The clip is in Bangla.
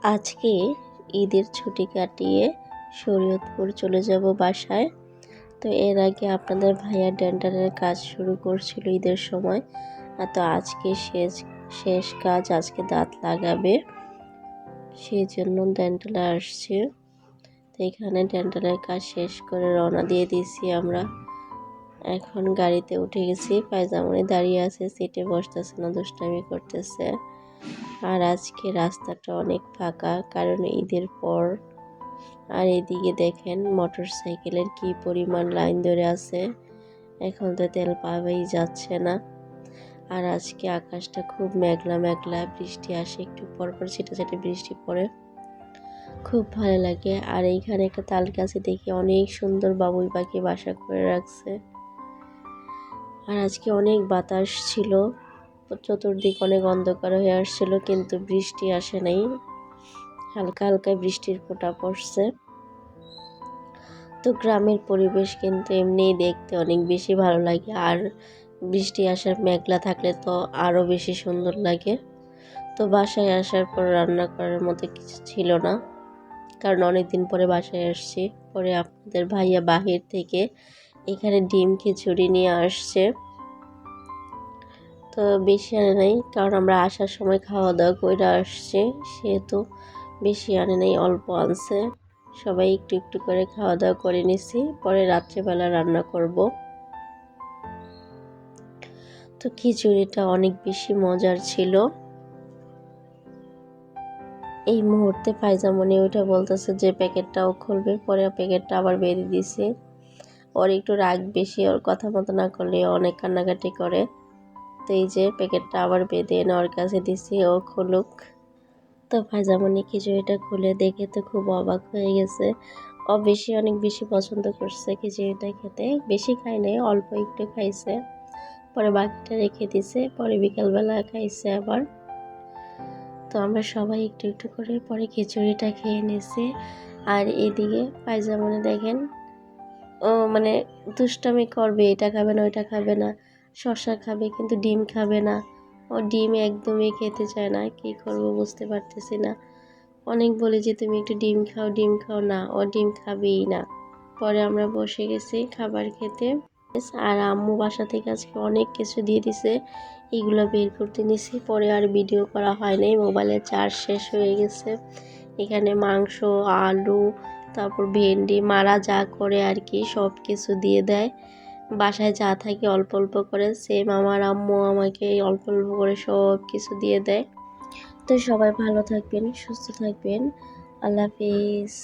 আজকে ঈদের ছুটি কাটিয়ে শরীয়তপুর চলে যাব বাসায়। তো এর আগে আপনাদের ভাইয়া ডেন্টালের কাজ শুরু করছিল ঈদের সময়। তো আজকে শেষ কাজ, আজকে দাঁত লাগাবে, সেই জন্য ডেন্টালে আসছে। তো এখানে ডেন্টালের কাজ শেষ করে রওনা দিয়ে দিয়েছি আমরা। এখন গাড়িতে উঠে গেছি। পায়জামনি দাঁড়িয়ে আছে, সিটে বসতেছে না, দুষ্টামি করতেছে। আর আজকে রাস্তাটা অনেক ফাঁকা, কারণ ঈদের পর। আর এদিকে দেখেন মোটর সাইকেলের কি পরিমাণ লাইন ধরে আছে। এখন তো তেল পাওয়াই যাচ্ছে না। আর আজকে আকাশটা খুব মেঘলা মেঘলা, বৃষ্টি আসে একটু পর পর, ছিটে বৃষ্টি পড়ে, খুব ভালো লাগে। আর এইখানে একটা তাল গাছে দেখি অনেক সুন্দর বাবুই পাখি বাসা করে রাখছে। আর আজকে অনেক বাতাস ছিল, চতুর্দিক অনেক অন্ধকার হয়ে আসছিল, কিন্তু বৃষ্টি আসে নাই। হালকা হালকা বৃষ্টির ফোঁটা পড়ছে। তো গ্রামের পরিবেশ কিন্তু এমনিই দেখতে অনেক বেশি ভালো লাগে, আর বৃষ্টি আসার মেঘলা থাকলে তো আরও বেশি সুন্দর লাগে। তো বাসায় আসার পর রান্না করার মতো কিছু ছিল না, কারণ অনেক দিন পরে বাসায় আসছি। পরে আপনাদের ভাইয়া বাহির থেকে এখানে ডিম খিচুড়ি নিয়ে আসছে। তো বেশি আনে নাই, কারণ আমরা আসার সময় খাওয়া দাওয়া করে আসছি, সেহেতু বেশি আনে নাই, অল্প আনছে। সবাই একটু একটু করে খাওয়া দাওয়া করে নিছি, পরে রাত্রেবেলা রান্না করব। তো খিচুড়িটা অনেক বেশি মজার ছিল। এই মুহূর্তে পায়জামনি ওইটা বলতেছে যে প্যাকেটটাও খুলবে, পরে প্যাকেটটা আবার বেঁধে দিছি। ওর একটু রাগ বেশি, ওর কথা মতো না করলে অনেক কান্নাকাটি করে। তো এই যে প্যাকেটটা আবার বেঁধে এনে ওর কাছে দিছি, ও খুলুক। তো পায়জামনি খিচুড়িটা খুলে দেখে তো খুব অবাক হয়ে গেছে। ও অনেক বেশি পছন্দ করছে খিচুড়িটা খেতে। বেশি খাই নাই, অল্প একটু খাইছে, পরে বাকিটা রেখে দিছে, পরে বিকালবেলা খাইছে আবার। তো আমরা সবাই একটু একটু করে পরে খিচুড়িটা খেয়ে নিছি। আর এদিকে পায়জামনি দেখেন, ও মানে দুষ্টামি করবে, এটা খাবে না ওইটা খাবে না, শসা খাবে কিন্তু ডিম খাবে না। ও ডিম একদমই খেতে চায় না, কি করব বুঝতে পারতেছি না। অনেক বলি যে তুমি একটু ডিম খাও, না, ও ডিম খাবেই না। পরে আমরা বসে গেছি খাবার খেতে। আর আম্মু বাসা থেকে আজকে অনেক কিছু দিয়ে দিছে, এগুলো বের করতে নিছি। পরে আর ভিডিও করা হয় নাই, মোবাইলের চার্জ শেষ হয়ে গেছে। এখানে মাংস, আলু, তারপর ভেন্ডি, মারা যা করে আর কি সব কিছু দিয়ে দেয়। বাসায় যা থাকে অল্প অল্প করে, সেম আমার আম্মু আমাকে অল্প অল্প করে সব কিছু দিয়ে দেয়। তো সবাই ভালো থাকবেন, সুস্থ থাকবেন। আল্লাহ হাফিজ।